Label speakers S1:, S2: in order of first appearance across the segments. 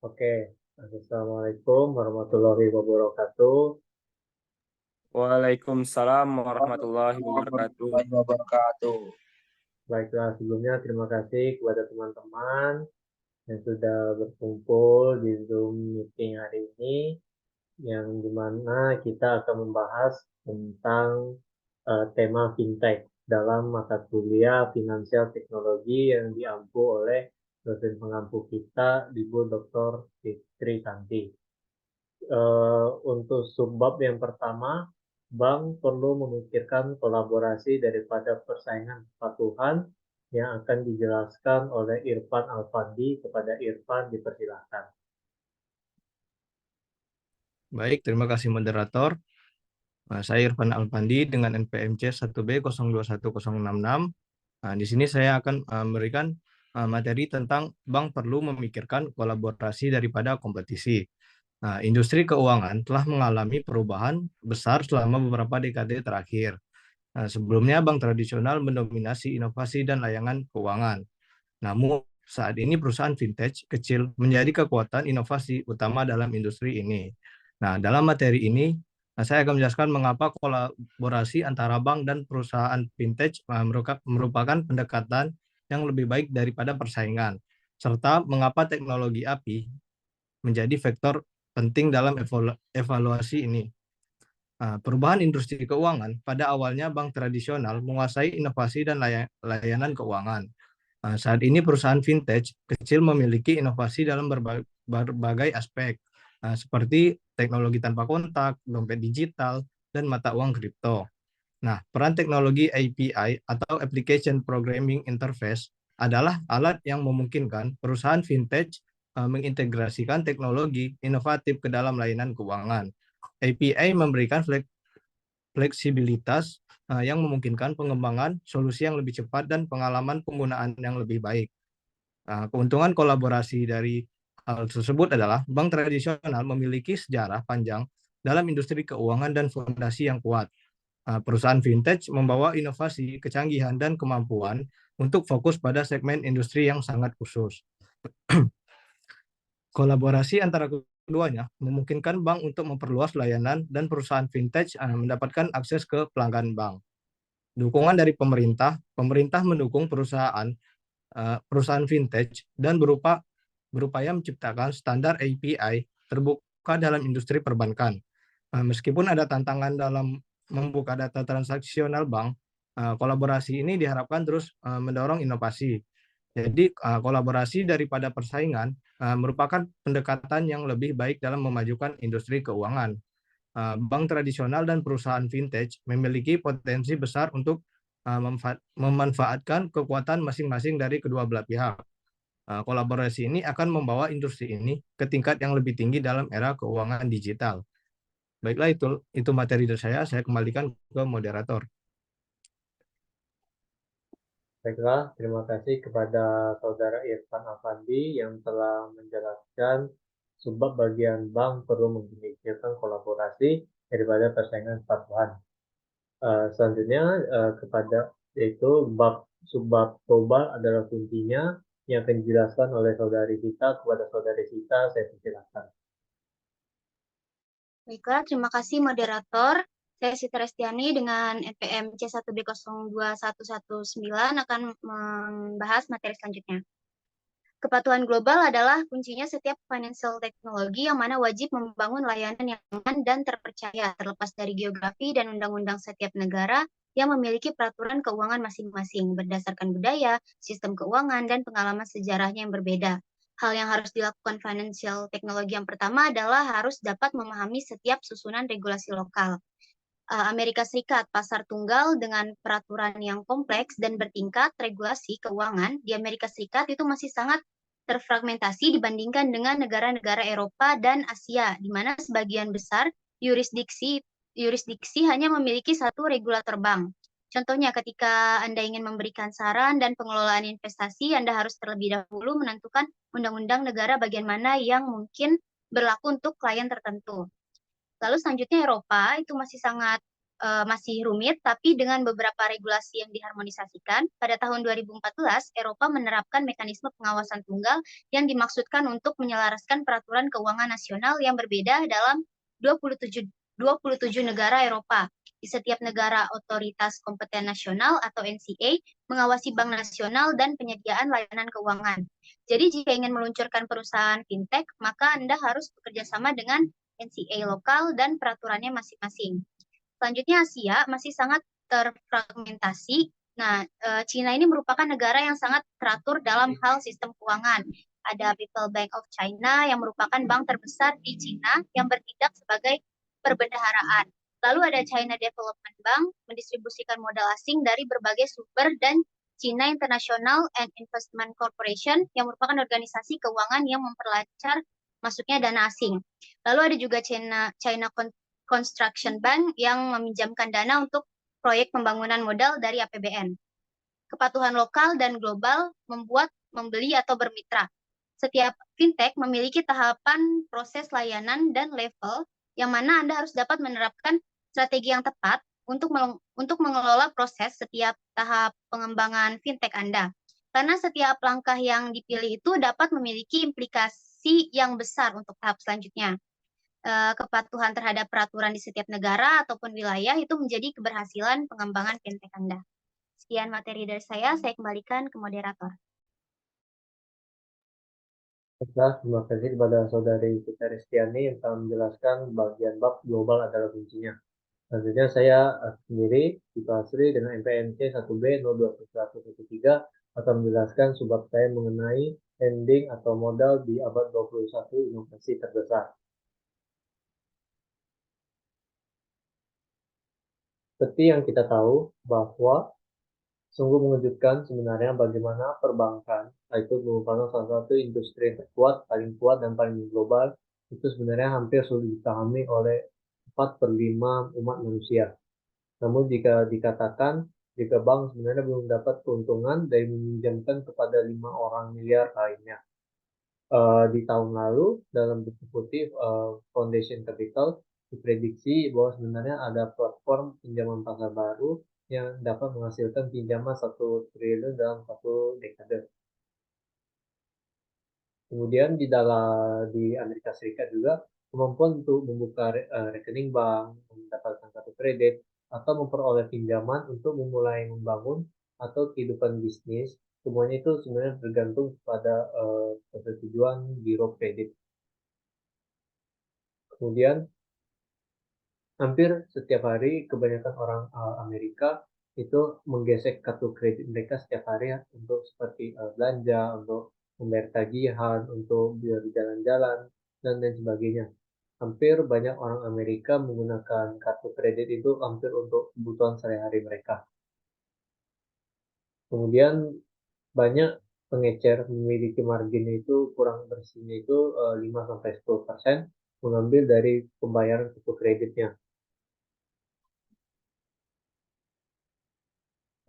S1: Oke, Assalamualaikum warahmatullahi wabarakatuh.
S2: Waalaikumsalam warahmatullahi
S3: Assalamualaikum
S2: wabarakatuh.
S3: warahmatullahi wabarakatuh.
S1: Baiklah, sebelumnya terima kasih kepada teman-teman yang sudah berkumpul di Zoom meeting hari ini, yang dimana kita akan membahas tentang tema fintech dalam mata kuliah finansial teknologi yang diampu oleh dosen pengampu kita, Ibu Dr. Fitri Santi. Untuk subbab yang pertama, bank perlu memikirkan kolaborasi daripada persaingan kepatuhan yang akan dijelaskan oleh Irfan Alfandi. Kepada Irfan dipersilahkan.
S4: Baik, terima kasih moderator. Saya Irfan Alpandi dengan NPMC 1B021066. Di sini saya akan memberikan materi tentang bank perlu memikirkan kolaborasi daripada kompetisi. Industri keuangan telah mengalami perubahan besar selama beberapa dekade terakhir. Sebelumnya bank tradisional mendominasi inovasi dan layanan keuangan. Namun saat ini perusahaan fintech kecil menjadi kekuatan inovasi utama dalam industri ini. Nah, dalam materi ini saya akan menjelaskan mengapa kolaborasi antara bank dan perusahaan fintech merupakan pendekatan yang lebih baik daripada persaingan, serta mengapa teknologi API menjadi faktor penting dalam evaluasi ini. Perubahan industri keuangan, pada awalnya bank tradisional menguasai inovasi dan layanan keuangan. Saat ini perusahaan fintech kecil memiliki inovasi dalam berbagai aspek, seperti teknologi tanpa kontak, dompet digital, dan mata uang kripto. Nah, peran teknologi API atau Application Programming Interface adalah alat yang memungkinkan perusahaan fintech mengintegrasikan teknologi inovatif ke dalam layanan keuangan. API memberikan fleksibilitas yang memungkinkan pengembangan solusi yang lebih cepat dan pengalaman penggunaan yang lebih baik. Keuntungan kolaborasi dari hal tersebut adalah bank tradisional memiliki sejarah panjang dalam industri keuangan dan fondasi yang kuat. Perusahaan fintech membawa inovasi, kecanggihan, dan kemampuan untuk fokus pada segmen industri yang sangat khusus. Kolaborasi antara keduanya memungkinkan bank untuk memperluas layanan dan perusahaan fintech mendapatkan akses ke pelanggan bank. Dukungan dari pemerintah mendukung perusahaan fintech dan berupaya menciptakan standar API terbuka dalam industri perbankan. Meskipun ada tantangan dalam membuka data transaksional bank, kolaborasi ini diharapkan terus mendorong inovasi. Jadi kolaborasi daripada persaingan merupakan pendekatan yang lebih baik dalam memajukan industri keuangan. Bank tradisional dan perusahaan fintech memiliki potensi besar untuk memanfaatkan kekuatan masing-masing dari kedua belah pihak. Kolaborasi ini akan membawa industri ini ke tingkat yang lebih tinggi dalam era keuangan digital. Baiklah, itu materi dari saya kembalikan ke moderator.
S1: Baiklah, terima kasih kepada Saudara Irfan Alfandi yang telah menjelaskan sebab bagian bank perlu memikirkan kolaborasi daripada persaingan kepatuhan. Selanjutnya kepada yaitu subbab global adalah kuncinya yang akan dijelaskan oleh saudari kita kepada saudari kita. Saya persilakan.
S5: Baiklah, terima kasih moderator. Saya Siti Restiani dengan NPM C1B021119 akan membahas materi selanjutnya. Kepatuhan global adalah kuncinya setiap financial teknologi yang mana wajib membangun layanan yang aman dan terpercaya terlepas dari geografi dan undang-undang setiap negara yang memiliki peraturan keuangan masing-masing berdasarkan budaya, sistem keuangan, dan pengalaman sejarahnya yang berbeda. Hal yang harus dilakukan financial teknologi yang pertama adalah harus dapat memahami setiap susunan regulasi lokal. Amerika Serikat, pasar tunggal dengan peraturan yang kompleks dan bertingkat regulasi keuangan di Amerika Serikat itu masih sangat terfragmentasi dibandingkan dengan negara-negara Eropa dan Asia, di mana sebagian besar yurisdiksi hanya memiliki satu regulator bank. Contohnya, ketika Anda ingin memberikan saran dan pengelolaan investasi, Anda harus terlebih dahulu menentukan undang-undang negara bagian mana yang mungkin berlaku untuk klien tertentu. Lalu selanjutnya Eropa itu masih sangat masih rumit, tapi dengan beberapa regulasi yang diharmonisasikan, pada tahun 2014, Eropa menerapkan mekanisme pengawasan tunggal yang dimaksudkan untuk menyelaraskan peraturan keuangan nasional yang berbeda dalam 27 negara Eropa. Di setiap negara, Otoritas Kompeten Nasional atau NCA mengawasi Bank Nasional dan penyediaan layanan keuangan. Jadi, jika ingin meluncurkan perusahaan fintech, maka Anda harus bekerja sama dengan NCA lokal dan peraturannya masing-masing. Selanjutnya Asia masih sangat terfragmentasi. Nah, Cina ini merupakan negara yang sangat teratur dalam hal sistem keuangan. Ada People Bank of China yang merupakan bank terbesar di Cina yang bertindak sebagai perbendaharaan. Lalu ada China Development Bank mendistribusikan modal asing dari berbagai sumber dan China International and Investment Corporation yang merupakan organisasi keuangan yang memperlancar masuknya dana asing. Lalu ada juga China Construction Bank yang meminjamkan dana untuk proyek pembangunan modal dari APBN. Kepatuhan lokal dan global membuat membeli atau bermitra. Setiap fintech memiliki tahapan proses layanan dan level yang mana Anda harus dapat menerapkan strategi yang tepat untuk mengelola proses setiap tahap pengembangan fintech Anda. Karena setiap langkah yang dipilih itu dapat memiliki implikasi yang besar untuk tahap selanjutnya. Kepatuhan terhadap peraturan di setiap negara ataupun wilayah itu menjadi keberhasilan pengembangan fintech Anda. Sekian materi dari saya kembalikan ke moderator.
S1: Terima kasih kepada saudari kita Ristiani yang telah menjelaskan bagian bab global adalah kuncinya. Selanjutnya saya sendiri, Pak Asri dengan NPMC 1B 021113 akan menjelaskan subbab saya mengenai lending atau modal di abad 21 inovasi terbesar. Seperti yang kita tahu bahwa sungguh mengejutkan sebenarnya bagaimana perbankan, itu merupakan salah satu industri yang terkuat, paling kuat, dan paling global, itu sebenarnya hampir sulit dipahami oleh 4/5 umat manusia. Namun jika dikatakan, jika bank sebenarnya belum dapat keuntungan dari meminjamkan kepada 5 orang miliar lainnya. Di tahun lalu, dalam buku putih Foundation Capital, diprediksi bahwa sebenarnya ada platform pinjaman pasar baru yang dapat menghasilkan pinjaman 1 triliun dalam 1 dekade. Kemudian di Amerika Serikat juga, kemampuan untuk membuka rekening bank, mendapatkan kartu kredit, atau memperoleh pinjaman untuk memulai membangun atau kehidupan bisnis, semuanya itu sebenarnya tergantung pada persetujuan biro kredit. Kemudian hampir setiap hari kebanyakan orang Amerika itu menggesek kartu kredit mereka setiap hari ya, untuk seperti belanja, untuk membayar tagihan, untuk jalan-jalan, dan lain sebagainya. Hampir banyak orang Amerika menggunakan kartu kredit itu hampir untuk kebutuhan sehari-hari mereka. Kemudian banyak pengecer memiliki margin itu kurang bersihnya itu 5-10% mengambil dari pembayaran kartu kreditnya.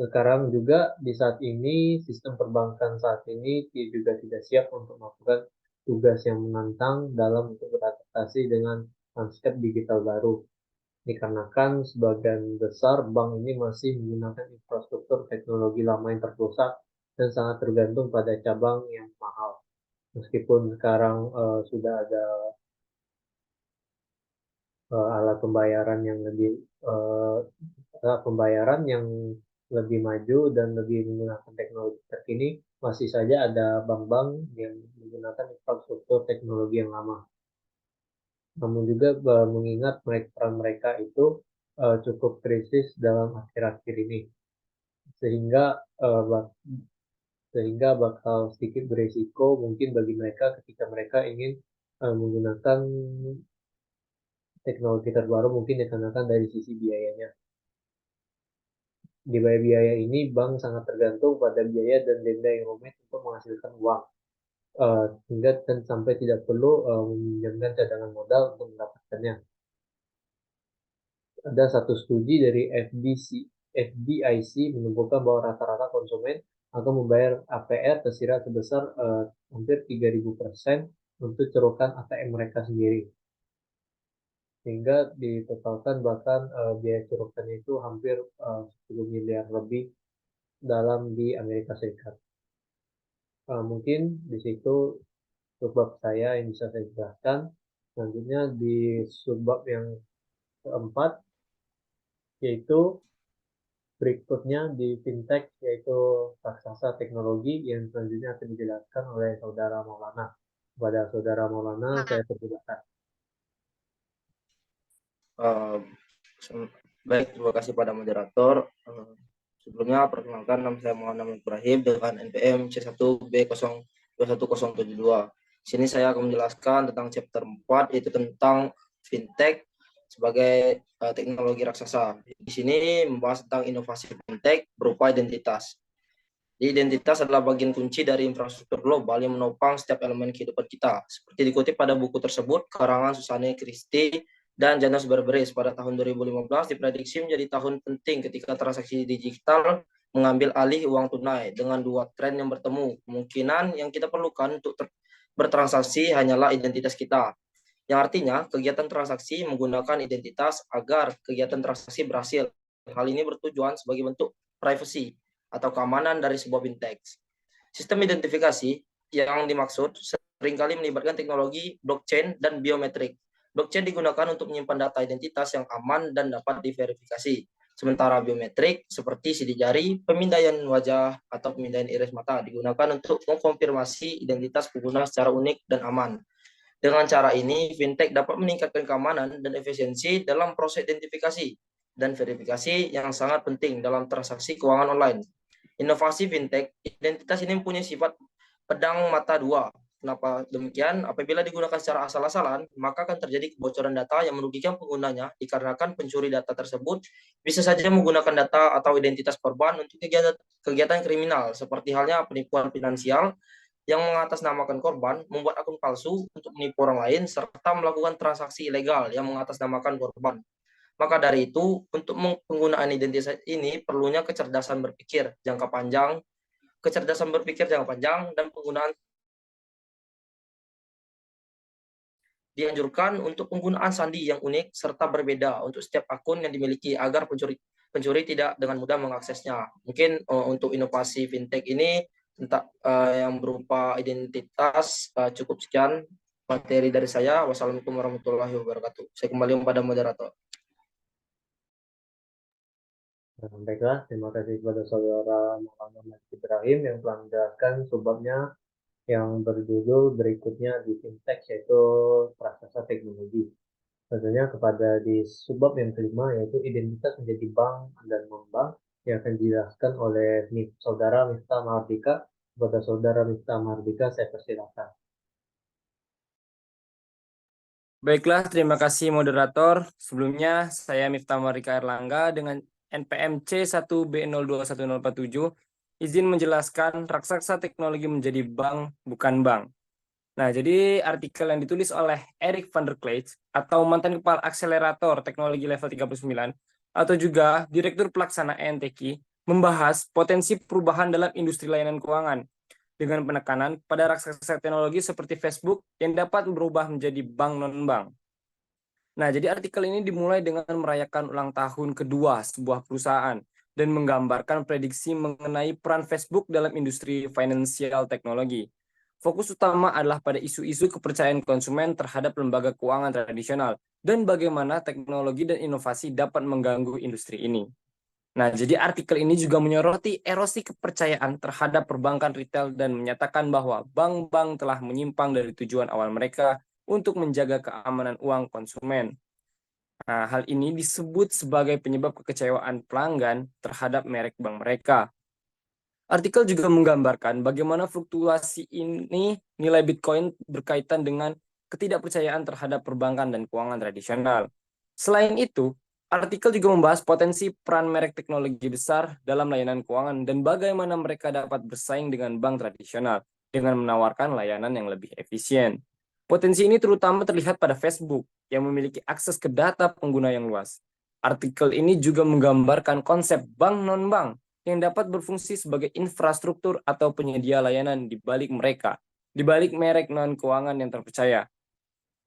S1: Sekarang juga di saat ini, sistem perbankan saat ini juga tidak siap untuk melakukan tugas yang menantang dalam untuk beradaptasi dengan landscape digital baru. Dikarenakan sebagian besar bank ini masih menggunakan infrastruktur teknologi lama yang terpusat dan sangat tergantung pada cabang yang mahal. Meskipun sekarang sudah ada alat pembayaran yang lebih maju dan lebih menggunakan teknologi terkini, masih saja ada bank-bank yang menggunakan infrastruktur teknologi yang lama. Namun juga mengingat peran mereka itu cukup krisis dalam akhir-akhir ini, sehingga bakal sedikit beresiko mungkin bagi mereka ketika mereka ingin menggunakan teknologi terbaru, mungkin dikenakan dari sisi biayanya. Di biaya ini, bank sangat tergantung pada biaya dan denda yang rumit untuk menghasilkan uang, hingga sampai tidak perlu meminjamkan cadangan modal untuk mendapatkannya. Ada satu studi dari FDIC menunjukkan bahwa rata-rata konsumen akan membayar APR tersirat sebesar hampir 3.000% untuk cerokan ATM mereka sendiri. sehingga ditotalkan bahkan biaya curugnya itu hampir 10 miliar lebih di Amerika Serikat. Mungkin di situ subbab saya yang bisa saya jelaskan. Selanjutnya di subbab yang keempat, yaitu berikutnya di fintech, yaitu raksasa teknologi yang selanjutnya akan dijelaskan oleh Saudara Maulana. Kepada Saudara Maulana, saya persilakan.
S2: Eh, Baik, terima kasih pada moderator. Sebelumnya, perkenalkan nama saya Muhammad Ibrahim dengan NPM C1B0210072. Di sini saya akan menjelaskan tentang chapter 4, yaitu tentang fintech sebagai teknologi raksasa. Di sini membahas tentang inovasi fintech berupa identitas. Identitas adalah bagian kunci dari infrastruktur global yang menopang setiap elemen kehidupan kita. Seperti dikutip pada buku tersebut, karangan Susanne Christie dan Janos Berberis pada tahun 2015 diprediksi menjadi tahun penting ketika transaksi digital mengambil alih uang tunai dengan dua tren yang bertemu. Kemungkinan yang kita perlukan untuk bertransaksi hanyalah identitas kita, yang artinya kegiatan transaksi menggunakan identitas agar kegiatan transaksi berhasil. Hal ini bertujuan sebagai bentuk privacy atau keamanan dari sebuah fintech. Sistem identifikasi yang dimaksud seringkali melibatkan teknologi blockchain dan biometrik. Blockchain digunakan untuk menyimpan data identitas yang aman dan dapat diverifikasi. Sementara biometrik seperti sidik jari, pemindaian wajah, atau pemindaian iris mata digunakan untuk mengkonfirmasi identitas pengguna secara unik dan aman. Dengan cara ini, fintech dapat meningkatkan keamanan dan efisiensi dalam proses identifikasi dan verifikasi yang sangat penting dalam transaksi keuangan online. Inovasi fintech, identitas ini mempunyai sifat pedang mata dua. Kenapa demikian? Apabila digunakan secara asal-asalan, maka akan terjadi kebocoran data yang merugikan penggunanya dikarenakan pencuri data tersebut bisa saja menggunakan data atau identitas korban untuk kegiatan kriminal, seperti halnya penipuan finansial yang mengatasnamakan korban, membuat akun palsu untuk menipu orang lain, serta melakukan transaksi ilegal yang mengatasnamakan korban. Maka dari itu, untuk penggunaan identitas ini perlunya kecerdasan berpikir jangka panjang, dan penggunaan dianjurkan untuk penggunaan sandi yang unik serta berbeda untuk setiap akun yang dimiliki agar pencuri tidak dengan mudah mengaksesnya. Mungkin untuk inovasi fintech ini tentang yang berupa identitas cukup sekian materi dari saya. Wassalamualaikum warahmatullahi wabarakatuh. Saya kembali kepada moderator.
S1: Baiklah, terima kasih kepada Saudara Muhammad Ibrahim yang telah menjelaskan subbabnya yang berjudul berikutnya di fintech, yaitu raksasa teknologi. Tentunya kepada di subbab yang kelima, yaitu identitas menjadi bank dan non-bank, yang akan dijelaskan oleh Saudara Miftah Mahardika. Kepada Saudara Miftah Mahardika, saya persilakan.
S2: Baiklah, terima kasih moderator. Sebelumnya, saya Miftah Mahardika Erlangga dengan NPM C1B021047 izin menjelaskan raksasa teknologi menjadi bank, bukan bank. Nah, jadi artikel yang ditulis oleh Eric van der Kleij atau mantan kepala akselerator teknologi level 39 atau juga Direktur Pelaksana ENTQ membahas potensi perubahan dalam industri layanan keuangan dengan penekanan pada raksasa teknologi seperti Facebook yang dapat berubah menjadi bank non-bank. Nah, jadi artikel ini dimulai dengan merayakan ulang tahun kedua sebuah perusahaan dan menggambarkan prediksi mengenai peran Facebook dalam industri finansial teknologi. Fokus utama adalah pada isu-isu kepercayaan konsumen terhadap lembaga keuangan tradisional dan bagaimana teknologi dan inovasi dapat mengganggu industri ini. Nah, jadi artikel ini juga menyoroti erosi kepercayaan terhadap perbankan retail dan menyatakan bahwa bank-bank telah menyimpang dari tujuan awal mereka untuk menjaga keamanan uang konsumen. Nah, hal ini disebut sebagai penyebab kekecewaan pelanggan terhadap merek bank mereka. Artikel juga menggambarkan bagaimana fluktuasi ini nilai Bitcoin berkaitan dengan ketidakpercayaan terhadap perbankan dan keuangan tradisional. Selain itu, artikel juga membahas potensi peran merek teknologi besar dalam layanan keuangan dan bagaimana mereka dapat bersaing dengan bank tradisional dengan menawarkan layanan yang lebih efisien. Potensi ini terutama terlihat pada Facebook yang memiliki akses ke data pengguna yang luas. Artikel ini juga menggambarkan konsep bank non-bank yang dapat berfungsi sebagai infrastruktur atau penyedia layanan di balik mereka, di balik merek non-keuangan yang terpercaya.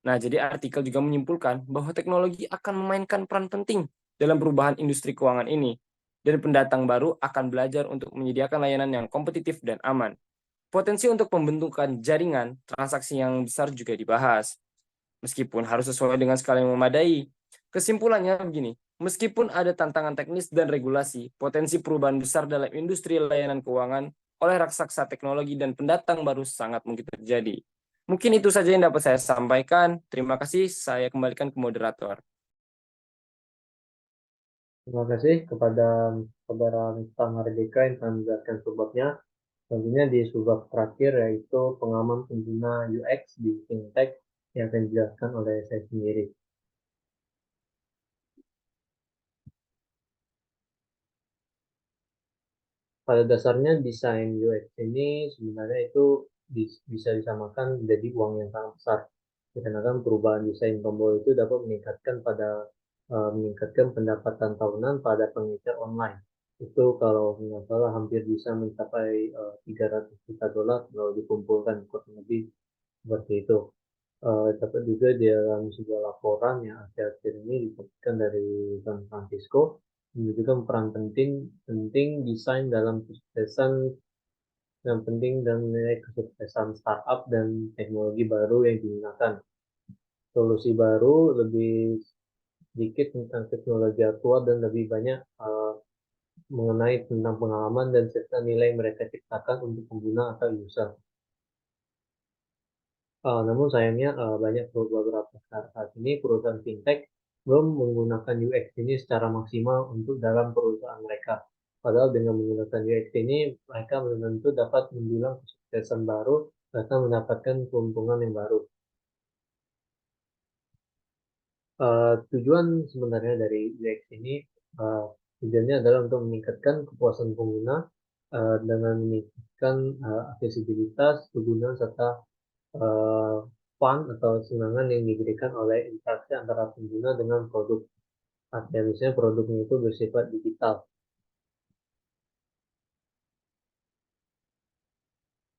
S3: Nah, jadi artikel juga menyimpulkan bahwa teknologi akan memainkan peran penting dalam perubahan industri keuangan ini, dan pendatang baru akan belajar untuk menyediakan layanan yang kompetitif dan aman. Potensi untuk pembentukan jaringan transaksi yang besar juga dibahas, meskipun harus sesuai dengan skala yang memadai. Kesimpulannya begini, meskipun ada tantangan teknis dan regulasi, potensi perubahan besar dalam industri layanan keuangan oleh raksasa teknologi dan pendatang baru sangat mungkin terjadi. Mungkin itu saja yang dapat saya sampaikan. Terima kasih, saya kembalikan ke moderator.
S1: Terima kasih kepada saudara Miftah Mardika yang telah menjelaskan subbabnya. Tentunya di subbab terakhir yaitu pengalaman pengguna UX di fintech yang akan dijelaskan oleh saya sendiri. Pada dasarnya desain UX ini sebenarnya itu bisa disamakan menjadi uang yang sangat besar. Dikarenakan perubahan desain tombol itu dapat meningkatkan pendapatan tahunan pada pengecer online. Itu kalau nggak salah hampir bisa mencapai 300 juta dolar kalau dikumpulkan kurang lebih seperti itu. Dapat juga di dalam sebuah laporan yang akhir-akhir ini diterbitkan dari San Francisco menunjukkan peran penting desain dalam kesuksesan yang penting dan nilai kesuksesan startup dan teknologi baru yang digunakan. Solusi baru lebih sedikit tentang teknologi aktual dan lebih banyak mengenai tentang pengalaman dan serta nilai mereka ciptakan untuk pengguna atau user. Namun sayangnya banyak beberapa saat ini perusahaan fintech belum menggunakan UX ini secara maksimal untuk dalam perusahaan mereka. Padahal dengan menggunakan UX ini mereka belum tentu dapat mendulang kesuksesan baru serta mendapatkan keuntungan yang baru. Tujuan sebenarnya dari UX ini tujuannya adalah untuk meningkatkan kepuasan pengguna dengan meningkatkan aksesibilitas, kegunaan serta fun atau kesenangan yang diberikan oleh interaksi antara pengguna dengan produk. Artinya misalnya produknya itu bersifat digital.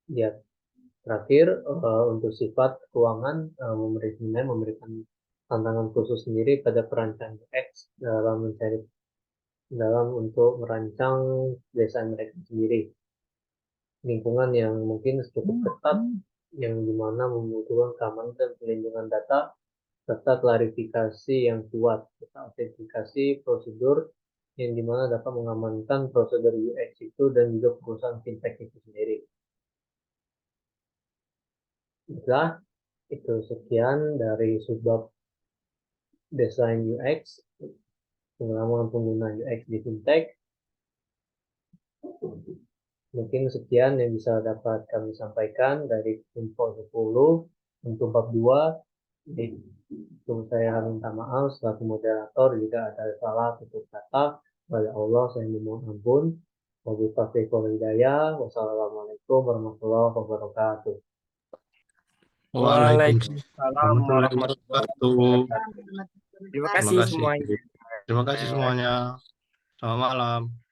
S1: Ya, terakhir untuk sifat keuangan memberikan tantangan khusus sendiri pada perancang UX dalam untuk merancang desain mereka sendiri. Lingkungan yang mungkin cukup ketat yang dimana membutuhkan keamanan dan perlindungan data serta klarifikasi yang kuat, serta autentikasi prosedur yang dimana dapat mengamankan prosedur UX itu dan juga perusahaan fintech itu sendiri. Baiklah, itu sekian dari subbab desain UX, pengalaman pengguna UX di fintech. Mungkin sekian yang bisa dapat kami sampaikan dari info 10 untuk bab 2. Itu saya minta maaf selaku moderator jika ada salah tutur kata. Kepada Allah saya memohon ampun. Wabillahi taufiq wal hidayah. Wassalamualaikum warahmatullahi wabarakatuh.
S3: Waalaikumsalam warahmatullahi wabarakatuh. Terima
S4: Terima
S3: kasih
S4: kasih.
S3: semuanya.
S4: Terima kasih semuanya. Selamat malam.